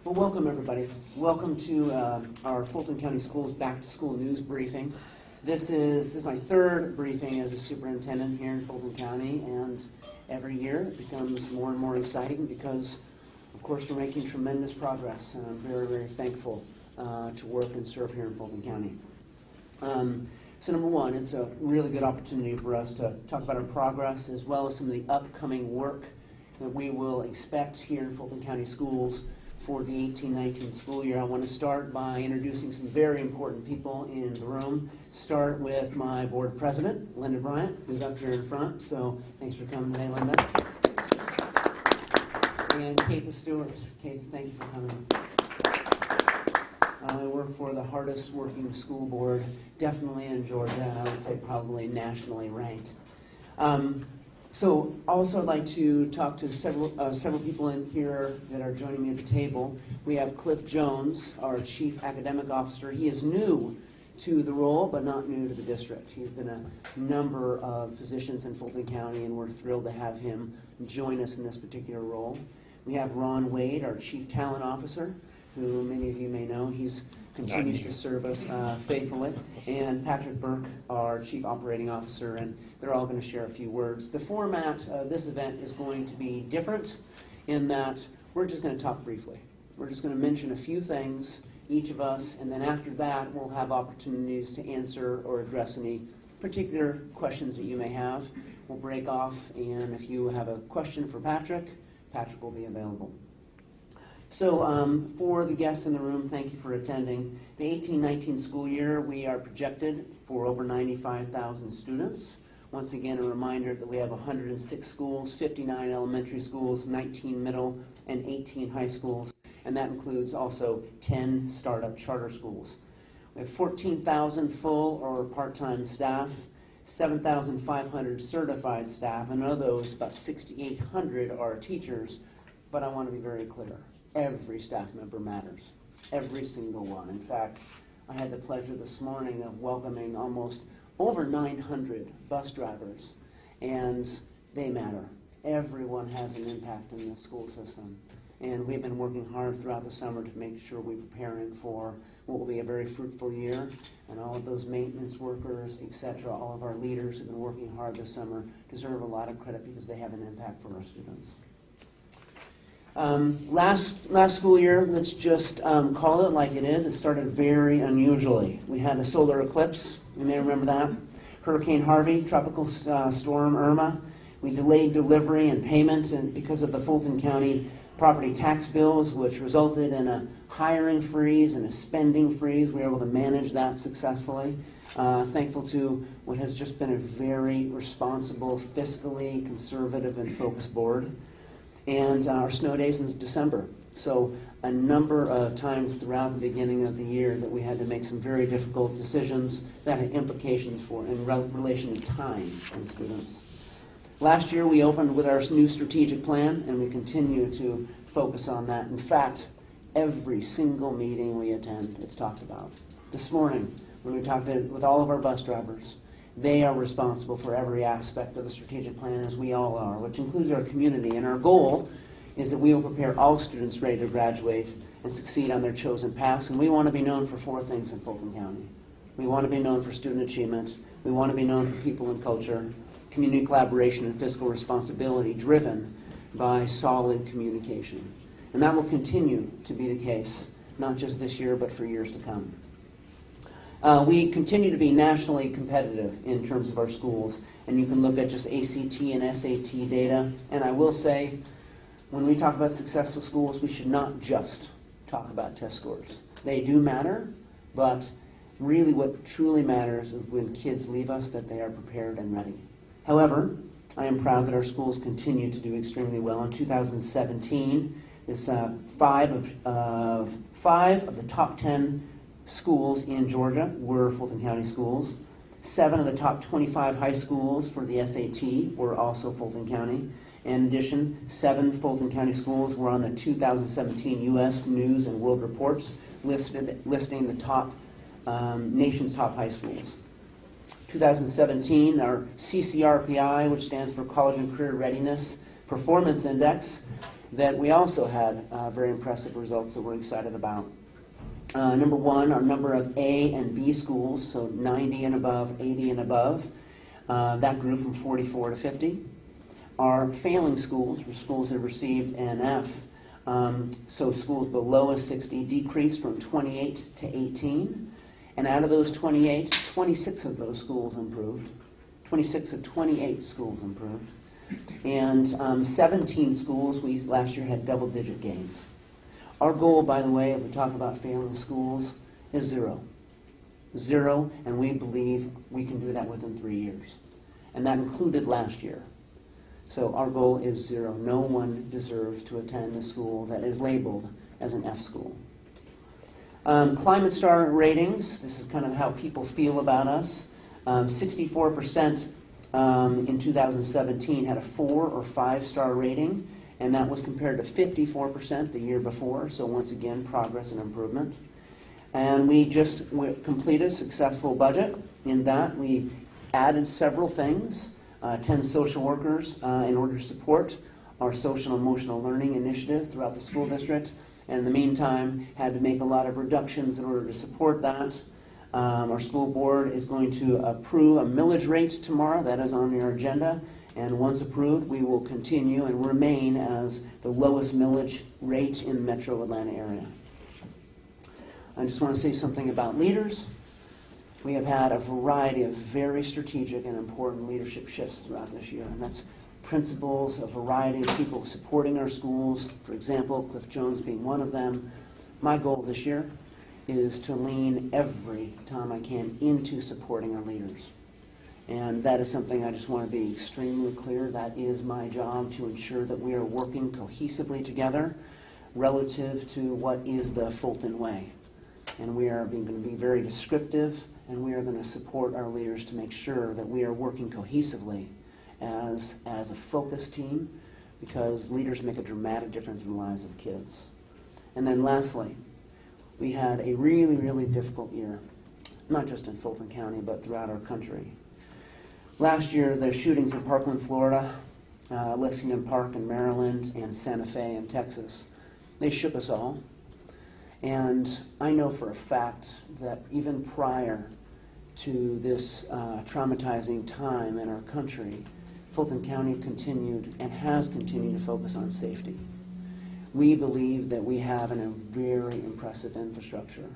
Well, welcome everybody. Welcome to our Fulton County Schools Back to School News Briefing. This is my third briefing as a superintendent here in Fulton County, and every year it becomes more and more exciting because, of course, we're making tremendous progress, and I'm very, very thankful to work and serve here in Fulton County. So number one, it's a really good opportunity for us to talk about our progress as well as some of the upcoming work that we will expect here in Fulton County Schools for the 18-19 school year. I want to start by introducing some very important people in the room. Start with my board president, Linda Bryant, who's up here in front. So thanks for coming today, Linda. And Keitha Stewart. Keitha, thank you for coming. I work for the hardest working school board, definitely in Georgia, and I would say probably nationally ranked. So also I'd like to talk to several people in here that are joining me at the table. We have Cliff Jones, our Chief Academic Officer. He is new to the role, but not new to the district. He's been a number of positions in Fulton County, and we're thrilled to have him join us in this particular role. We have Ron Wade, our Chief Talent Officer, who many of you may know. He's continues to serve us faithfully, and Patrick Burke, our Chief Operating Officer, and they're all going to share a few words. The format of this event is going to be different in that we're just going to talk briefly. We're just going to mention a few things, each of us, and then after that we'll have opportunities to answer or address any particular questions that you may have. We'll break off, and if you have a question for Patrick, Patrick will be available. So for the guests in the room, thank you for attending. The 18-19 school year, we are projected for over 95,000 students. Once again, a reminder that we have 106 schools, 59 elementary schools, 19 middle, and 18 high schools, and that includes also 10 startup charter schools. We have 14,000 full or part-time staff, 7,500 certified staff, and of those, about 6,800 are teachers, but I want to be very clear. Every staff member matters, every single one. In fact, I had the pleasure this morning of welcoming almost over 900 bus drivers, and they matter. Everyone has an impact in the school system, and we've been working hard throughout the summer to make sure we're preparing for what will be a very fruitful year, and all of those maintenance workers, etc., all of our leaders have been working hard this summer, deserve a lot of credit because they have an impact for our students. Last school year, let's just call it like it is. It started very unusually. We had a solar eclipse. You may remember that. Hurricane Harvey, Tropical Storm Irma. We delayed delivery and payment because of the Fulton County property tax bills, which resulted in a hiring freeze and a spending freeze. We were able to manage that successfully. Thankful to what has just been a very responsible, fiscally conservative and focused board. And our snow days in December. So a number of times throughout the beginning of the year that we had to make some very difficult decisions that had implications for in relation to time and students. Last year we opened with our new strategic plan, and we continue to focus on that. In fact, every single meeting we attend, it's talked about. This morning, when we talked with all of our bus drivers, they are responsible for every aspect of the strategic plan, as we all are, which includes our community. And our goal is that we will prepare all students ready to graduate and succeed on their chosen paths. And we want to be known for four things in Fulton County. We want to be known for student achievement. We want to be known for people and culture, community collaboration, and fiscal responsibility driven by solid communication. And that will continue to be the case, not just this year, but for years to come. We continue to be nationally competitive in terms of our schools, and you can look at just ACT and SAT data. And I will say, when we talk about successful schools, we should not just talk about test scores. They do matter, but really what truly matters is when kids leave us, that they are prepared and ready. However, I am proud that our schools continue to do extremely well. In 2017, five of the top 10 schools in Georgia were Fulton County schools. 7 of the top 25 high schools for the SAT were also Fulton County. In addition, 7 Fulton County schools were on the 2017 U.S. News and World Reports listing the nation's top high schools. 2017, our CCRPI, which stands for College and Career Readiness Performance Index, that we also had very impressive results that we're excited about. Number one, our number of A and B schools, so 90 and above, 80 and above, that grew from 44 to 50. Our failing schools, or schools that received an F, so schools below a 60, decreased from 28 to 18. And out of those 28, 26 of those schools improved. 26 of 28 schools improved. And 17 schools, we last year had double-digit gains. Our goal, by the way, if we talk about failing schools, is 0. 0, and we believe we can do that within 3 years. And that included last year. So our goal is 0. No one deserves to attend a school that is labeled as an F school. Climate Star ratings, this is kind of how people feel about us. 64% in 2017 had a 4 or 5 star rating, and that was compared to 54% the year before, so once again, progress and improvement. And we just completed a successful budget. In that, we added several things, 10 social workers in order to support our social and emotional learning initiative throughout the school district, and in the meantime, had to make a lot of reductions in order to support that. Our school board is going to approve a millage rate tomorrow. That is on your agenda. And once approved, we will continue and remain as the lowest millage rate in the metro Atlanta area. I just want to say something about leaders. We have had a variety of very strategic and important leadership shifts throughout this year. And that's principals, a variety of people supporting our schools. For example, Cliff Jones being one of them. My goal this year is to lean every time I can into supporting our leaders. And that is something I just want to be extremely clear. That is my job, to ensure that we are working cohesively together relative to what is the Fulton way. And we are going to be very descriptive, and we are going to support our leaders to make sure that we are working cohesively as a focused team, because leaders make a dramatic difference in the lives of kids. And then lastly, we had a really, really difficult year, not just in Fulton County, but throughout our country. Last year, the shootings in Parkland, Florida, Lexington Park in Maryland, and Santa Fe in Texas, they shook us all. And I know for a fact that even prior to this traumatizing time in our country, Fulton County continued and has continued to focus on safety. We believe that we have a very impressive infrastructure.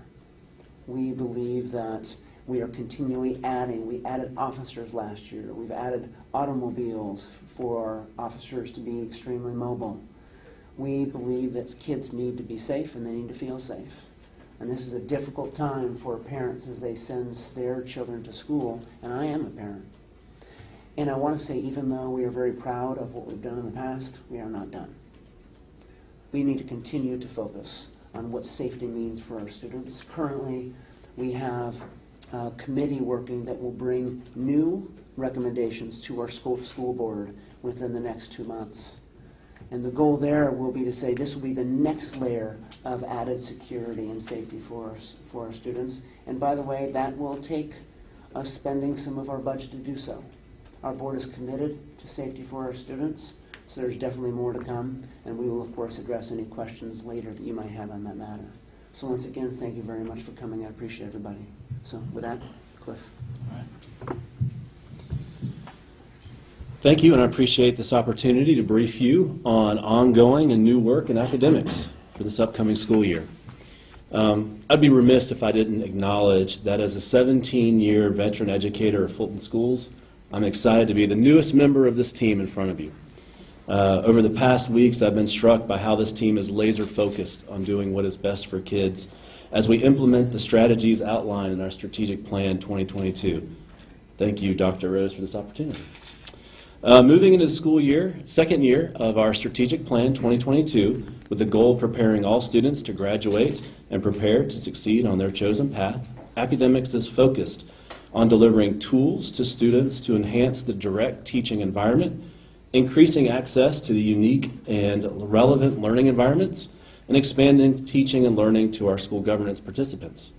We believe that we are continually adding. We added officers last year. We've added automobiles for officers to be extremely mobile. We believe that kids need to be safe and they need to feel safe. And this is a difficult time for parents as they send their children to school, and I am a parent. And I want to say, even though we are very proud of what we've done in the past, we are not done. We need to continue to focus on what safety means for our students. Currently, we have a committee working that will bring new recommendations to our school board within the next 2 months. And the goal there will be to say this will be the next layer of added security and safety for our students. And by the way, that will take us spending some of our budget to do so. Our board is committed to safety for our students, so there's definitely more to come, and we will, of course, address any questions later that you might have on that matter. So once again, thank you very much for coming. I appreciate everybody. So with that, Cliff. All right. Thank you, and I appreciate this opportunity to brief you on ongoing and new work in academics for this upcoming school year. I'd be remiss if I didn't acknowledge that as a 17-year veteran educator of Fulton Schools, I'm excited to be the newest member of this team in front of you. Over the past weeks, I've been struck by how this team is laser-focused on doing what is best for kids as we implement the strategies outlined in our Strategic Plan 2022. Thank you, Dr. Rose, for this opportunity. Moving into the school year, second year of our Strategic Plan 2022, with the goal of preparing all students to graduate and prepare to succeed on their chosen path, academics is focused on delivering tools to students to enhance the direct teaching environment, increasing access to the unique and relevant learning environments, and expanding teaching and learning to our school governance participants.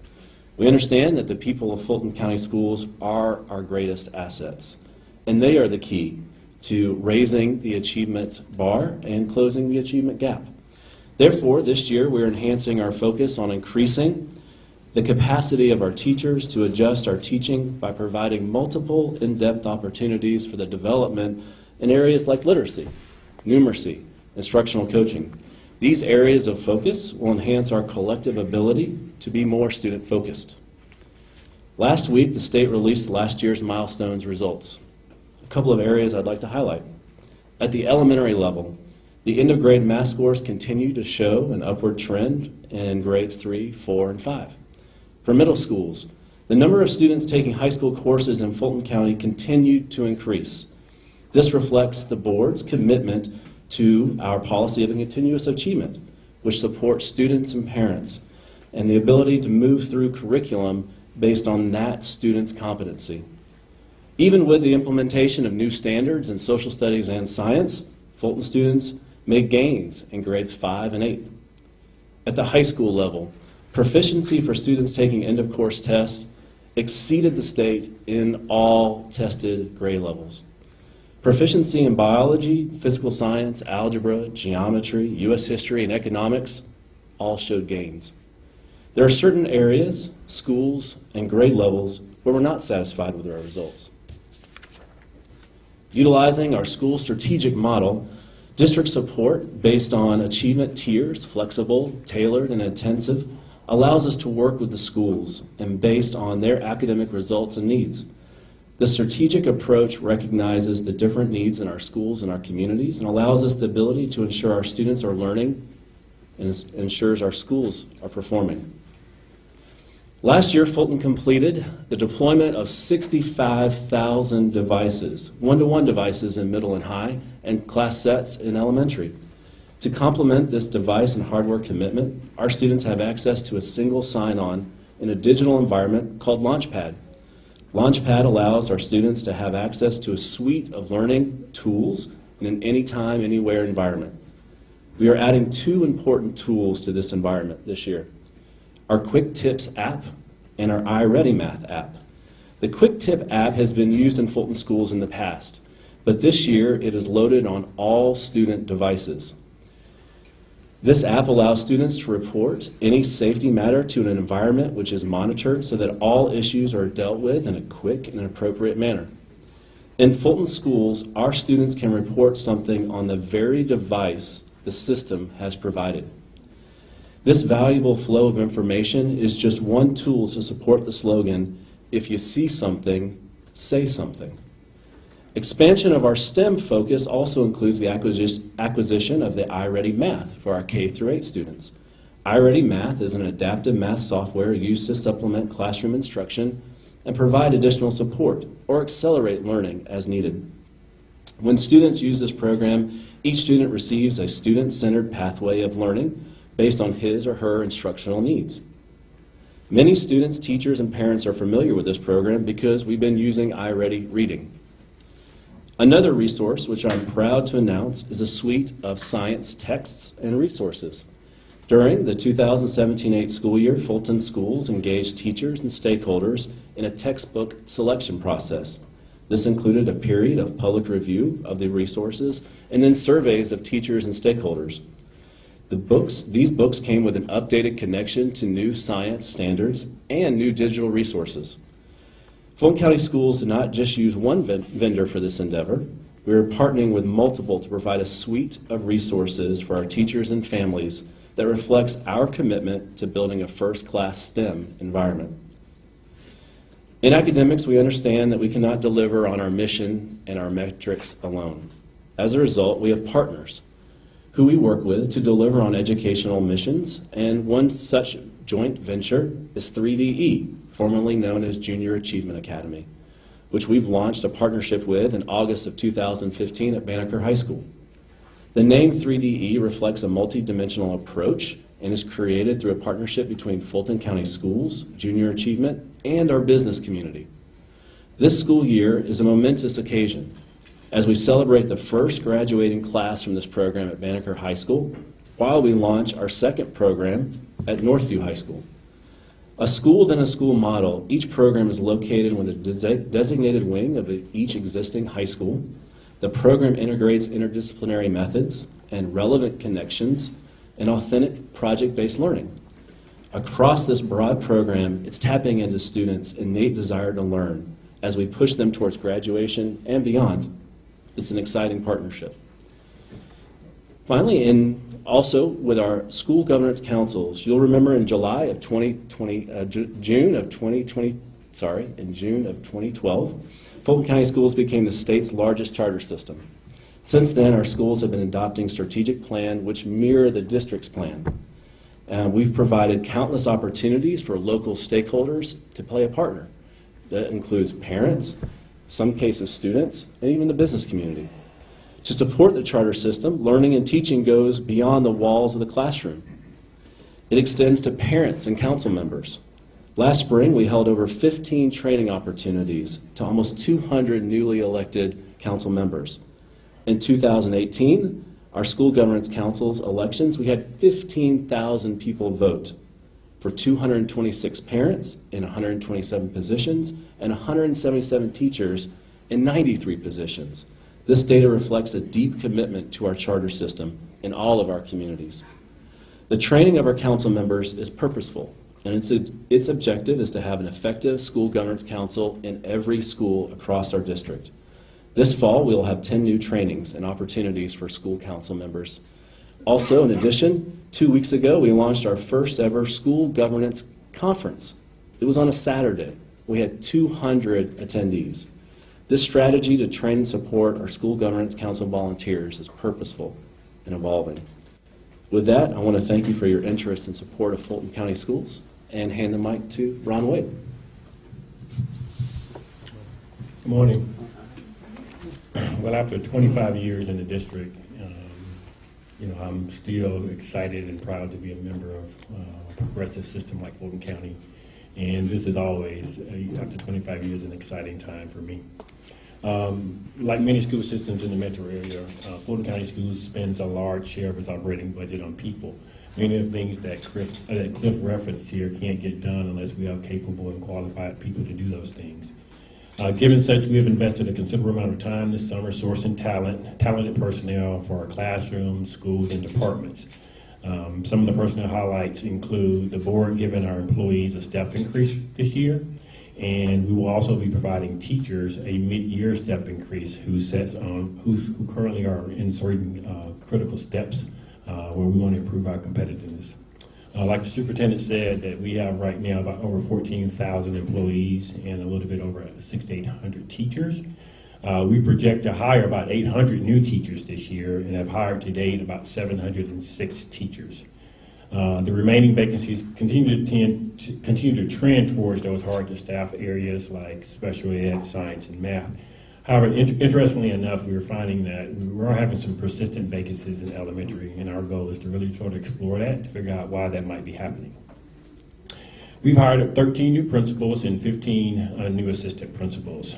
We understand that the people of Fulton County Schools are our greatest assets, and they are the key to raising the achievement bar and closing the achievement gap. Therefore, this year we're enhancing our focus on increasing the capacity of our teachers to adjust our teaching by providing multiple in-depth opportunities for the development in areas like literacy, numeracy, instructional coaching. These areas of focus will enhance our collective ability to be more student-focused. Last week, the state released last year's milestones results. A couple of areas I'd like to highlight. At the elementary level, the end-of-grade math scores continue to show an upward trend in grades 3, 4, and 5. For middle schools, the number of students taking high school courses in Fulton County continued to increase. This reflects the board's commitment to our policy of continuous achievement, which supports students and parents, and the ability to move through curriculum based on that student's competency. Even with the implementation of new standards in social studies and science, Fulton students made gains in grades 5 and 8. At the high school level, proficiency for students taking end-of-course tests exceeded the state in all tested grade levels. Proficiency in biology, physical science, algebra, geometry, U.S. history, and economics all showed gains. There are certain areas, schools, and grade levels where we're not satisfied with our results. Utilizing our school strategic model, district support based on achievement tiers, flexible, tailored, and intensive, allows us to work with the schools and based on their academic results and needs. The strategic approach recognizes the different needs in our schools and our communities and allows us the ability to ensure our students are learning and ensures our schools are performing. Last year, Fulton completed the deployment of 65,000 devices, one-to-one devices in middle and high, and class sets in elementary. To complement this device and hardware commitment, our students have access to a single sign-on in a digital environment called Launchpad. Launchpad allows our students to have access to a suite of learning tools in an anytime, anywhere environment. We are adding 2 important tools to this environment this year: our Quick Tips app and our iReady Math app. The Quick Tip app has been used in Fulton schools in the past, but this year it is loaded on all student devices. This app allows students to report any safety matter to an environment which is monitored so that all issues are dealt with in a quick and appropriate manner. In Fulton schools, our students can report something on the very device the system has provided. This valuable flow of information is just one tool to support the slogan, "If you see something, say something." Expansion of our STEM focus also includes the acquisition of the iReady Math for our K through 8 students. iReady Math is an adaptive math software used to supplement classroom instruction and provide additional support or accelerate learning as needed. When students use this program, each student receives a student-centered pathway of learning based on his or her instructional needs. Many students, teachers, and parents are familiar with this program because we've been using iReady Reading. Another resource, which I'm proud to announce, is a suite of science texts and resources. During the 2017-8 school year, Fulton schools engaged teachers and stakeholders in a textbook selection process. This included a period of public review of the resources and then surveys of teachers and stakeholders. These books came with an updated connection to new science standards and new digital resources. Fulton County Schools did not just use one vendor for this endeavor. We are partnering with multiple to provide a suite of resources for our teachers and families that reflects our commitment to building a first-class STEM environment. In academics, we understand that we cannot deliver on our mission and our metrics alone. As a result, we have partners who we work with to deliver on educational missions, and one such joint venture is 3DE, formerly known as Junior Achievement Academy, which we've launched a partnership with in August of 2015 at Banneker High School. The name 3DE reflects a multidimensional approach and is created through a partnership between Fulton County Schools, Junior Achievement, and our business community. This school year is a momentous occasion as we celebrate the first graduating class from this program at Banneker High School, while we launch our second program at Northview High School. A school-within-a-school model, each program is located within a designated wing of each existing high school. The program integrates interdisciplinary methods and relevant connections and authentic project-based learning. Across this broad program, it's tapping into students' innate desire to learn as we push them towards graduation and beyond. It's an exciting partnership. Finally, also with our school governance councils, you'll remember in June of 2012, Fulton County Schools became the state's largest charter system. Since then, our schools have been adopting strategic plan which mirror the district's plan. We've provided countless opportunities for local stakeholders to play a partner. That includes parents, some cases students, and even the business community. To support the charter system, learning and teaching goes beyond the walls of the classroom. It extends to parents and council members. Last spring, we held over 15 training opportunities to almost 200 newly elected council members. In 2018, our school governance council's elections, we had 15,000 people vote for 226 parents in 127 positions and 177 teachers in 93 positions. This data reflects a deep commitment to our charter system in all of our communities. The training of our council members is purposeful, and its objective is to have an effective school governance council in every school across our district. This fall, we will have 10 new trainings and opportunities for school council members. Also, in addition, 2 weeks ago, we launched our first ever school governance conference. It was on a Saturday. We had 200 attendees. This strategy to train and support our school governance council volunteers is purposeful and evolving. With that, I want to thank you for your interest and support of Fulton County Schools and hand the mic to Ron Wade. Good morning. Well, after 25 years in the district, I'm still excited and proud to be a member of a progressive system like Fulton County. And this is always, after 25 years, an exciting time for me. Like many school systems in the metro area, Fulton County Schools spends a large share of its operating budget on people. Many of the things that Cliff referenced here can't get done unless we have capable and qualified people to do those things. Given such, we have invested a considerable amount of time this summer sourcing talented personnel for our classrooms, schools, and departments. Some of the personnel highlights include the board giving our employees a step increase this year, and we will also be providing teachers a mid-year step increase who currently are in certain critical steps where we want to improve our competitiveness. Like the superintendent said, that we have right now about over 14,000 employees and a little bit over 600 to 800 teachers. We project to hire about 800 new teachers this year and have hired to date about 706 teachers. The remaining vacancies continue to trend towards those hard to staff areas like special ed, science, and math. However, interestingly enough, we are finding that we're having some persistent vacancies in elementary, and our goal is to really try to explore that to figure out why that might be happening. We've hired 13 new principals and 15 new assistant principals.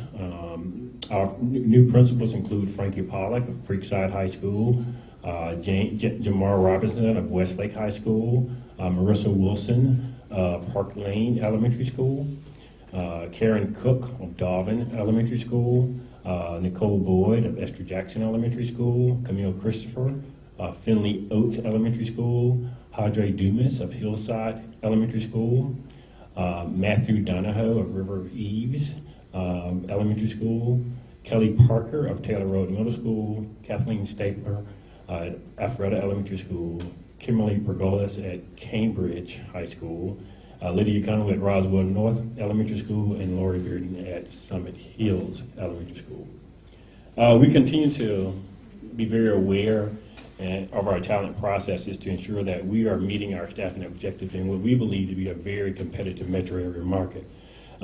Our new principals include Frankie Pollack of Creekside High School, Jamar Robinson of Westlake High School, Marissa Wilson of Park Lane Elementary School, Karen Cook of Darvin Elementary School, Nicole Boyd of Esther Jackson Elementary School, Camille Christopher of Finley Oaks Elementary School, Hadre Dumas of Hillside Elementary School, Matthew Donahoe of River Eaves Elementary School, Kelly Parker of Taylor Road Middle School, Kathleen Stapler at Alpharetta Elementary School, Kimberly Pergolas at Cambridge High School, Lydia Connell at Roswell North Elementary School, and Lori Bearden at Summit Hills Elementary School. We continue to be very aware of our talent processes to ensure that we are meeting our staffing objectives in what we believe to be a very competitive metro area market.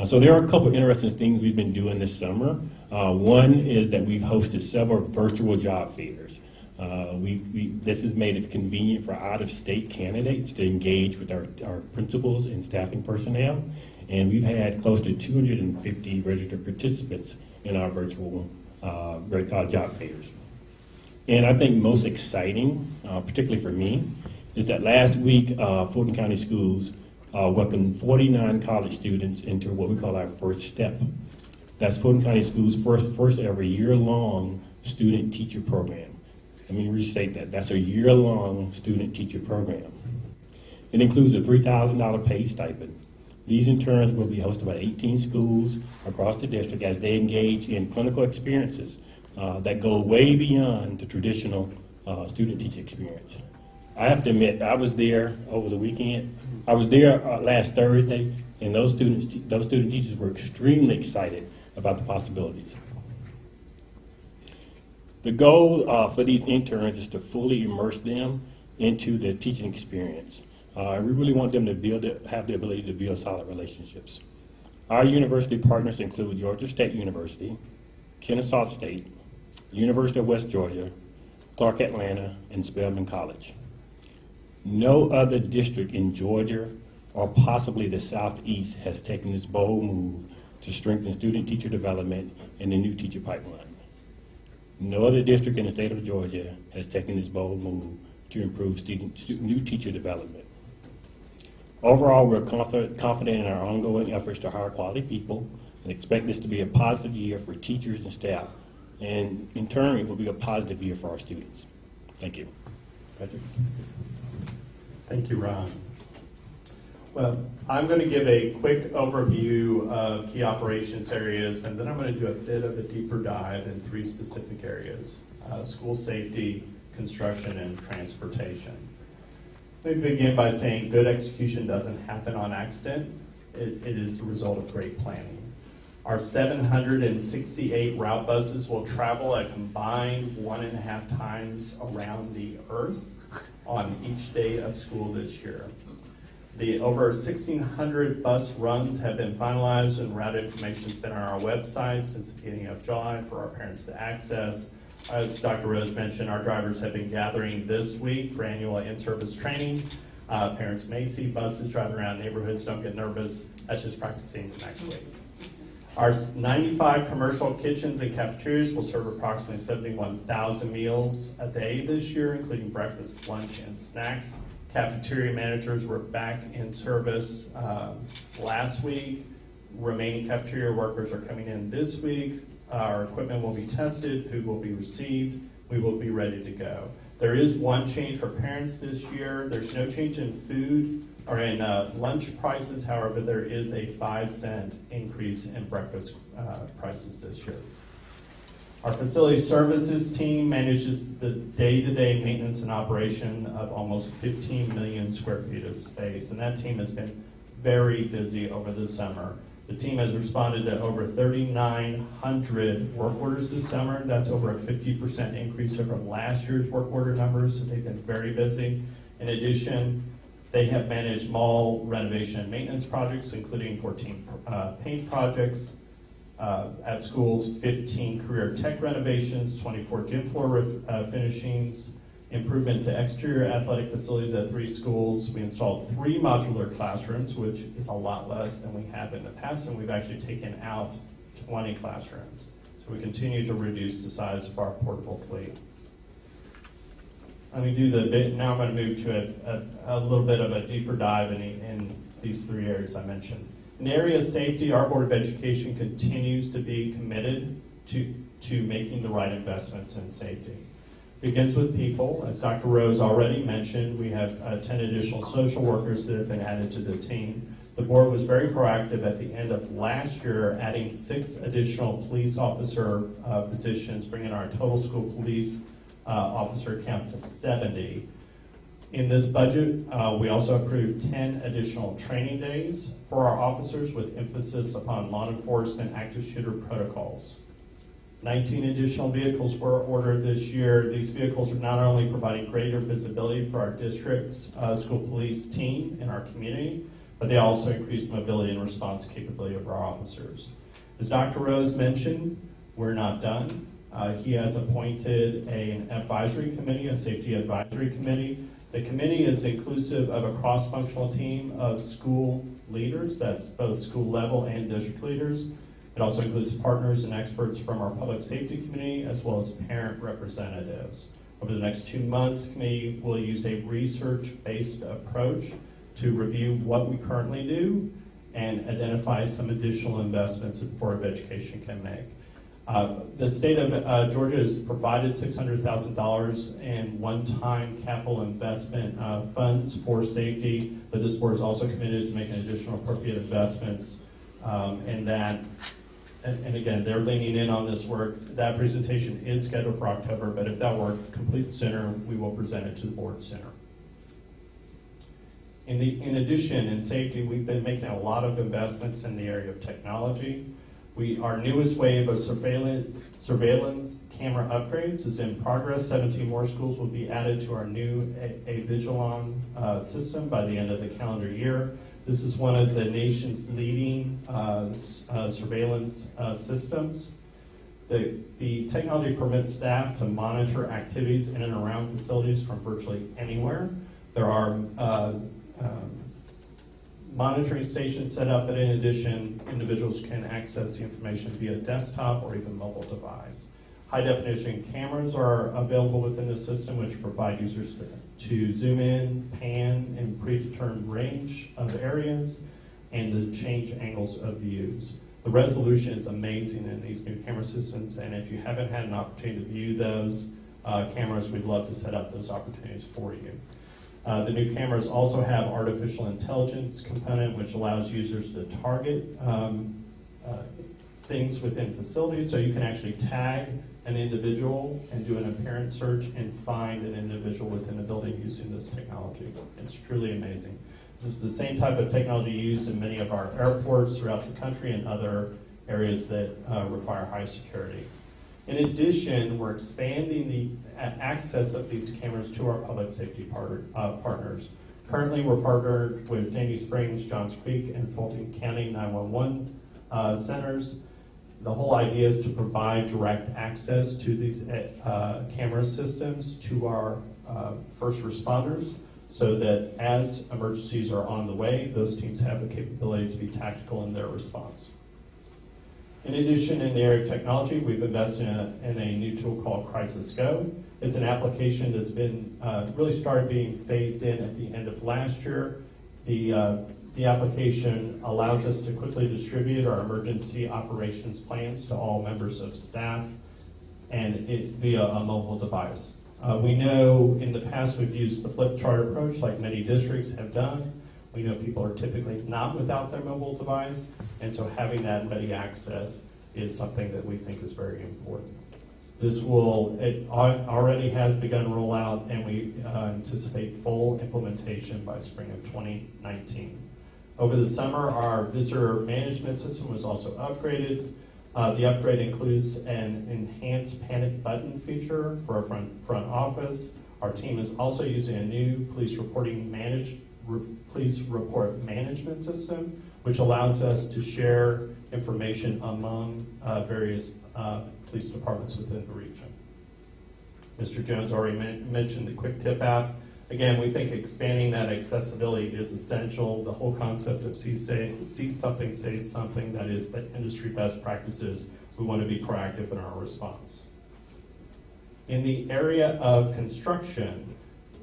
So there are a couple interesting things we've been doing this summer. One is that we've hosted several virtual job fairs. This has made it convenient for out-of-state candidates to engage with our principals and staffing personnel, and we've had close to 250 registered participants in our virtual job fairs. And I think most exciting, particularly for me, is that last week Fulton County Schools welcomed 49 college students into what we call our first step. That's Fulton County Schools' first ever year-long student-teacher program. Let me restate that. That's a year-long student-teacher program. It includes a $3,000 paid stipend. These interns will be hosted by 18 schools across the district as they engage in clinical experiences that go way beyond the traditional student-teacher experience. I have to admit, I was there over the weekend. I was there last Thursday, and those student teachers were extremely excited about the possibilities. The goal for these interns is to fully immerse them into the teaching experience. We really want them to have the ability to build solid relationships. Our university partners include Georgia State University, Kennesaw State, University of West Georgia, Clark Atlanta, and Spelman College. No other district in Georgia or possibly the Southeast has taken this bold move to strengthen student-teacher development in the new teacher pipeline. No other district in the state of Georgia has taken this bold move to improve new teacher development. Overall, we're confident in our ongoing efforts to hire quality people and expect this to be a positive year for teachers and staff. And in turn, it will be a positive year for our students. Thank you. Patrick? Thank you, Ron. Well, I'm going to give a quick overview of key operations areas, and then I'm going to do a bit of a deeper dive in 3 specific areas: school safety, construction, and transportation. Let me begin by saying good execution doesn't happen on accident. It is the result of great planning. Our 768 route buses will travel a combined 1.5 times around the earth on each day of school this year. The over 1,600 bus runs have been finalized, and route information has been on our website since the beginning of July for our parents to access. As Dr. Rose mentioned, our drivers have been gathering this week for annual in-service training. Parents may see buses driving around neighborhoods. Don't get nervous. That's just practicing for next week. Our 95 commercial kitchens and cafeterias will serve approximately 71,000 meals a day this year, including breakfast, lunch, and snacks. Cafeteria managers were back in service last week. Remaining cafeteria workers are coming in this week. Our equipment will be tested, food will be received, we will be ready to go. There is one change for parents this year. There's no change in food or in lunch prices. However, there is a 5-cent increase in breakfast prices this year. Our facility services team manages the day-to-day maintenance and operation of almost 15 million square feet of space, and that team has been very busy over the summer. The team has responded to over 3,900 work orders this summer. That's over a 50% increase over last year's work order numbers, so they've been very busy. In addition, they have managed mall renovation and maintenance projects, including 14 paint projects, at schools, 15 career tech renovations, 24 gym floor finishings, improvement to exterior athletic facilities at 3 schools. We installed 3 modular classrooms, which is a lot less than we have in the past, and we've actually taken out 20 classrooms. So we continue to reduce the size of our portable fleet. Let me do the bit. Now I'm going to move to a little bit of a deeper dive in these 3 areas I mentioned. In the area of safety, our Board of Education continues to be committed to making the right investments in safety. It begins with people. As Dr. Rose already mentioned, we have 10 additional social workers that have been added to the team. The board was very proactive at the end of last year, adding 6 additional police officer positions, bringing our total school police officer count to 70. In this budget, we also approved 10 additional training days for our officers with emphasis upon law enforcement active shooter protocols. 19 additional vehicles were ordered this year. These vehicles are not only providing greater visibility for our district's school police team in our community, but they also increase mobility and response capability of our officers. As Dr. Rose mentioned, we're not done. He has appointed an advisory committee, a safety advisory committee. The committee is inclusive of a cross-functional team of school leaders, that's both school level and district leaders. It also includes partners and experts from our public safety committee as well as parent representatives. Over the next 2 months, the committee will use a research-based approach to review what we currently do and identify some additional investments that the Board of Education can make. The state of Georgia has provided $600,000 in one-time capital investment funds for safety, but this board is also committed to making additional appropriate investments in that. And again, they're leaning in on this work. That presentation is scheduled for October, but if that work completes sooner, we will present it to the board sooner. In addition, in safety, we've been making a lot of investments in the area of technology. Our newest wave of surveillance camera upgrades is in progress. 17 more schools will be added to our new Avigilon system by the end of the calendar year. This is one of the nation's leading surveillance systems. The technology permits staff to monitor activities in and around facilities from virtually anywhere. There are monitoring stations set up, but in addition, individuals can access the information via desktop or even mobile device. High-definition cameras are available within the system, which provide users to zoom in, pan, and predetermined range of areas, and to change angles of views. The resolution is amazing in these new camera systems, and if you haven't had an opportunity to view those cameras, we'd love to set up those opportunities for you. The new cameras also have artificial intelligence component, which allows users to target things within facilities, so you can actually tag an individual and do an appearance search and find an individual within the building using this technology. It's truly amazing. This is the same type of technology used in many of our airports throughout the country and other areas that require high security. In addition, we're expanding the access of these cameras to our public safety partners. Currently, we're partnered with Sandy Springs, Johns Creek, and Fulton County 911 centers. The whole idea is to provide direct access to these camera systems to our first responders, so that as emergencies are on the way, those teams have the capability to be tactical in their response. In addition, in the area of technology, we've invested in a new tool called Crisis Go. It's an application that's been really started being phased in at the end of last year. The application allows us to quickly distribute our emergency operations plans to all members of staff, and via a mobile device. We know in the past we've used the flip chart approach like many districts have done. We know people are typically not without their mobile device, and so having that ready access is something that we think is very important. It already has begun rollout, and we anticipate full implementation by spring of 2019. Over the summer, our visitor management system was also upgraded. The upgrade includes an enhanced panic button feature for our front office. Our team is also using a new police report management system, which allows us to share information among various police departments within the region. Mr. Jones already mentioned the quick tip app. Again, we think expanding that accessibility is essential. The whole concept of see something, say something, that is industry best practices. We want to be proactive in our response. In the area of construction,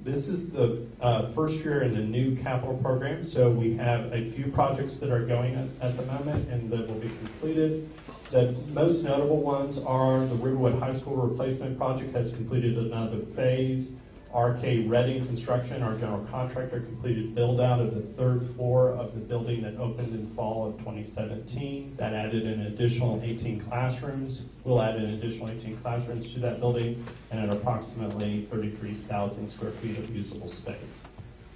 this is the first year in the new capital program, so we have a few projects that are going at the moment and that will be completed. The most notable ones are the Riverwood High School replacement project has completed another phase. RK Redding Construction, our general contractor, completed build out of the third floor of the building that opened in fall of 2017. That added an additional 18 classrooms. We'll add an additional 18 classrooms to that building and an approximately 33,000 square feet of usable space.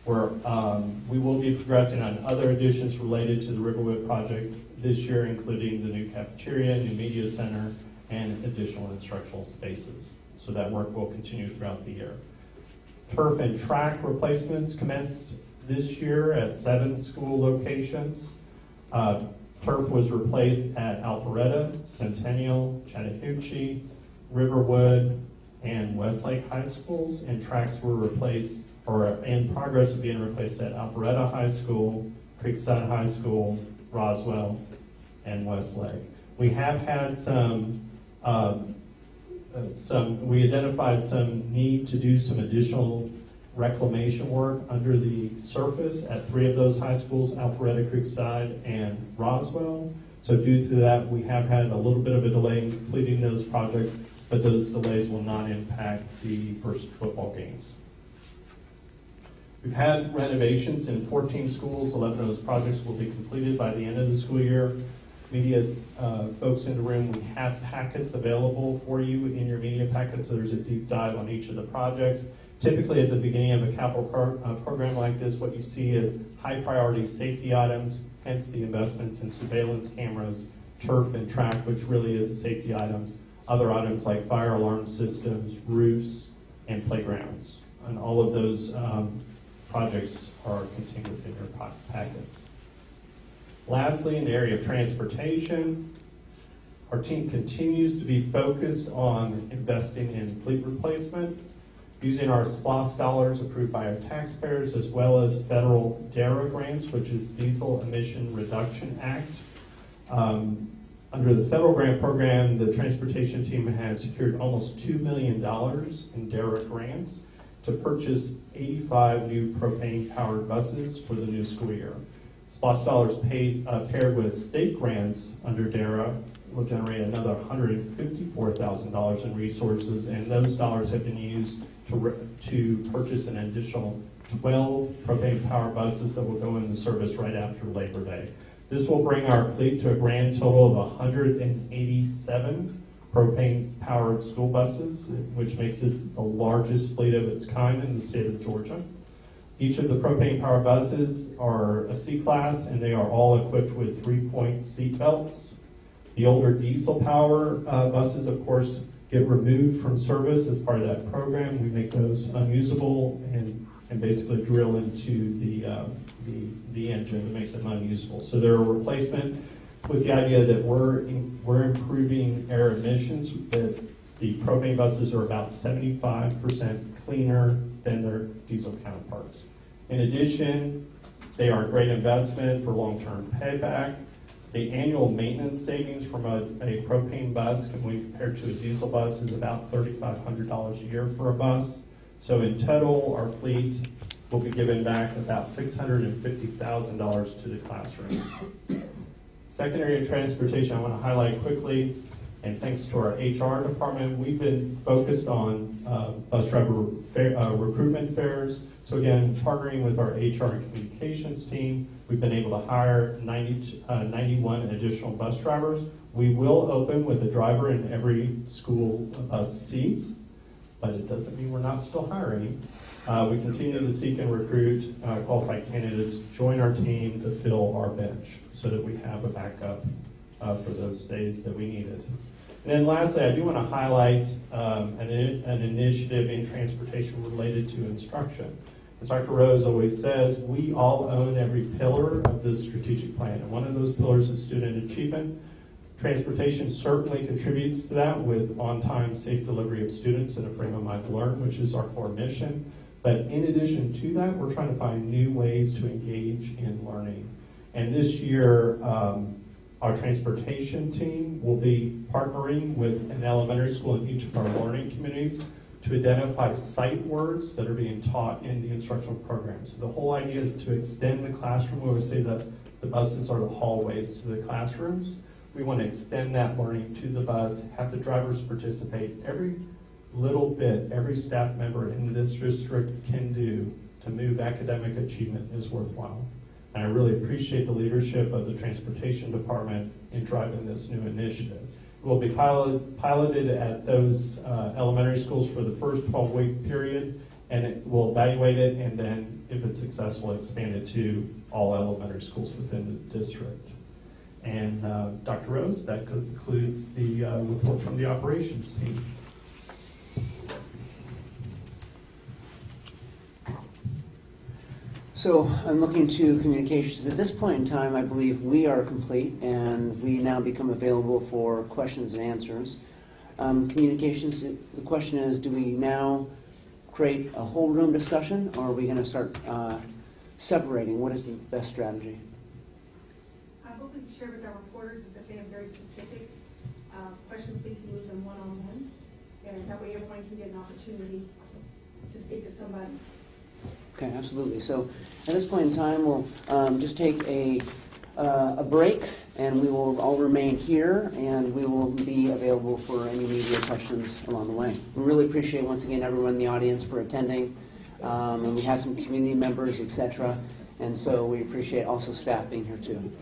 We will be progressing on other additions related to the Riverwood project this year, including the new cafeteria, new media center, and additional instructional spaces. So that work will continue throughout the year. Turf and track replacements commenced this year at 7 school locations. Turf was replaced at Alpharetta, Centennial, Chattahoochee, Riverwood, and Westlake High Schools, and tracks were replaced or in progress of being replaced at Alpharetta High School, Creekside High School, Roswell, and Westlake. We have had we identified some need to do some additional reclamation work under the surface at 3 of those high schools, Alpharetta, Creekside, and Roswell. So due to that, we have had a little bit of a delay in completing those projects, but those delays will not impact the first football games. We've had renovations in 14 schools. 11 of those projects will be completed by the end of the school year. Media folks in the room, we have packets available for you in your media packet, so there's a deep dive on each of the projects. Typically at the beginning of a capital program like this, what you see is high priority safety items, hence the investments in surveillance cameras, turf and track, which really is the safety items. Other items like fire alarm systems, roofs, and playgrounds. And all of those projects are contained within your packets. Lastly, in the area of transportation, our team continues to be focused on investing in fleet replacement, using our SPOS dollars approved by our taxpayers, as well as federal DARA grants, which is Diesel Emission Reduction Act. Under the federal grant program, the transportation team has secured almost $2 million in DARA grants to purchase 85 new propane-powered buses for the new school year. SPOS dollars paired with state grants under DARA will generate another $154,000 in resources, and those dollars have been used to purchase an additional 12 propane-powered buses that will go into service right after Labor Day. This will bring our fleet to a grand total of 187 propane-powered school buses, which makes it the largest fleet of its kind in the state of Georgia. Each of the propane-powered buses are a C-class, and they are all equipped with 3-point seat belts. The older diesel power buses, of course, get removed from service as part of that program. We make those unusable and basically drill into the engine to make them unusable. So they're a replacement with the idea that we're improving air emissions, that the propane buses are about 75% cleaner than their diesel counterparts. In addition, they are a great investment for long-term payback. The annual maintenance savings from a propane bus, when compared to a diesel bus, is about $3,500 a year for a bus. So in total, our fleet will be giving back about $650,000 to the classrooms. Second area of transportation I want to highlight quickly, and thanks to our HR department, we've been focused on bus driver recruitment fairs. So again, partnering with our HR and communications team, we've been able to hire 91 additional bus drivers. We will open with a driver in every school bus seat, but it doesn't mean we're not still hiring. We continue to seek and recruit qualified candidates to join our team to fill our bench so that we have a backup for those days that we need it. And then lastly, I do want to highlight an initiative in transportation related to instruction. As Dr. Rose always says, we all own every pillar of the strategic plan, and one of those pillars is student achievement. Transportation certainly contributes to that with on-time, safe delivery of students in a frame of mind to learn, which is our core mission. But in addition to that, we're trying to find new ways to engage in learning. And this year, our transportation team will be partnering with an elementary school in each of our learning communities to identify sight words that are being taught in the instructional program. So the whole idea is to extend the classroom. We always say that the buses are the hallways to the classrooms. We want to extend that learning to the bus, have the drivers participate. Every little bit, every staff member in this district can do to move academic achievement is worthwhile. And I really appreciate the leadership of the transportation department in driving this new initiative. It will be piloted at those elementary schools for the first 12-week period, and it will evaluate it, and then if it's successful, expand it to all elementary schools within the district. And Dr. Rose, that concludes the report from the operations team. So I'm looking to communications. At this point in time, I believe we are complete, and we now become available for questions and answers. Communications, the question is, do we now create a whole room discussion, or are we going to start separating? What is the best strategy? What we've shared with our reporters is that they have very specific questions, we can move them one-on-ones, and that way everyone can get an opportunity to speak to somebody. Okay, absolutely. So at this point in time, we'll just take a a break, and we will all remain here, and we will be available for any media questions along the way. We really appreciate, once again, everyone in the audience for attending, and we have some community members, etc., and so we appreciate also staff being here too.